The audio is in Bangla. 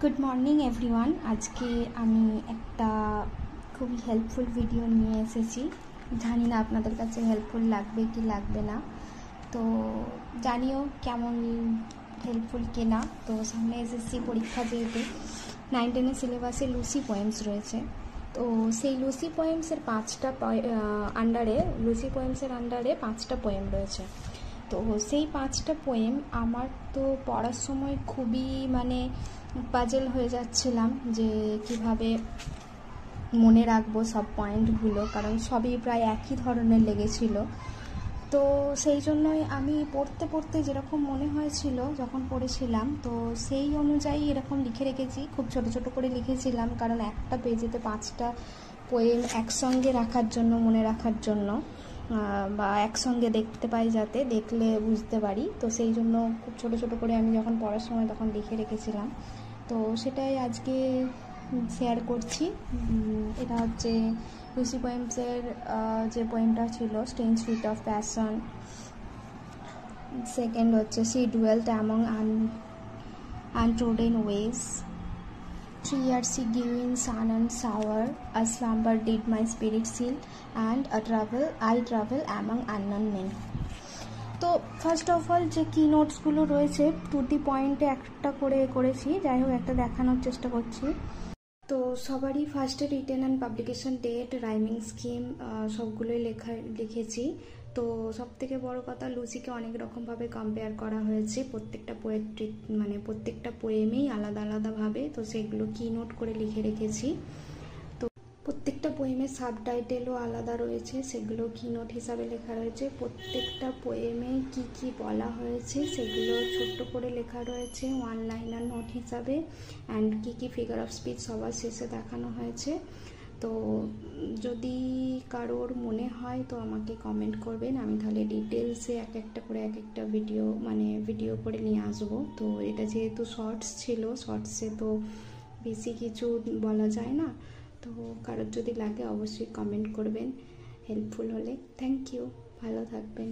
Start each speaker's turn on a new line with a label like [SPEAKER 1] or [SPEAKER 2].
[SPEAKER 1] Good morning everyone. আজকে আমি একটা খুবই হেল্পফুল ভিডিও নিয়ে এসেছি। জানি না আপনাদের কাছে হেল্পফুল লাগবে কি লাগবে না, তো জানিও কেমন হেল্পফুল কিনা। তো সামনে এসএসসি পরীক্ষা, যেহেতু 9-10 সিলেবাসে লুসি পোয়েমস রয়েছে, তো সেই লুসি পোয়েমসের আন্ডারে 5টা পোয়েম রয়েছে। তো সেই 5টা পোয়েম আমার তো পড়ার সময় খুবই পাজল হয়ে যাচ্ছিলাম যে কিভাবে মনে রাখবো সব পয়েন্টগুলো, কারণ সবই প্রায় একই ধরনের লেগেছিল। তো সেই জন্যই আমি পড়তে পড়তে যেরকম মনে হয়েছিল যখন পড়েছিলাম, তো সেই অনুযায়ী এরকম লিখে রেখেছি। খুব ছোট ছোট করে লিখেছিলাম, কারণ একটা পেজেতে 5টা পোয়েম একসঙ্গে রাখার জন্য, মনে রাখার জন্য, বা একসঙ্গে দেখতে পাই, যাতে দেখলে বুঝতে পারি। তো সেই জন্য খুব ছোট ছোট করে আমি যখন পড়ার সময় তখন লিখে রেখেছিলাম। তো সেটাই আজকে শেয়ার করছি। এটা হচ্ছে লুসি পোয়েমসের যে পোয়েমটা ছিল, strange fits of passion. Second হচ্ছে she dwelt among untrodden ways. 3 years she grew in sun and shower, a slumber did my spirit seal, and I travel among unknown men. তো ফার্স্ট অফ অল যে কি নোটসগুলো রয়েছে, 2টি পয়েন্টে একটা করে করেছি, যাই হোক একটা দেখানোর চেষ্টা করছি। তো সবারই ফার্স্টে written and publication date, rhyming scheme সবগুলোই লিখেছি। তো সবথেকে বড় কথা, লুসিকে অনেক রকমভাবে কম্পেয়ার করা হয়েছে, প্রত্যেকটা পোয়েট্রি প্রত্যেকটা পোয়েমেই আলাদা আলাদাভাবে, তো সেগুলো কি নোট করে লিখে রেখেছি। তো প্রত্যেকটা পোয়েমের সাবটাইটেলও আলাদা রয়েছে, সেগুলো কি নোট হিসাবে লেখা রয়েছে। প্রত্যেকটা পোয়েমে কি কি বলা হয়েছে সেগুলো ছোট্ট করে লেখা রয়েছে 1 লাইনার নোট হিসাবে, অ্যান্ড কি কি ফিগার অফ স্পিচ সবার শেষে দেখানো হয়েছে। তো যদি কারোর মনে হয় তো আমাকে কমেন্ট করবেন, আমি তাহলে ডিটেলসে এক একটা ভিডিও করে নিয়ে আসবো। তো এটা যেহেতু শর্টস ছিল, শর্টসে তো বেশি কিছু বলা যায় না। তো কারোর যদি লাগে অবশ্যই কমেন্ট করবেন, হেল্পফুল হলে। থ্যাংক ইউ, ভালো থাকবেন।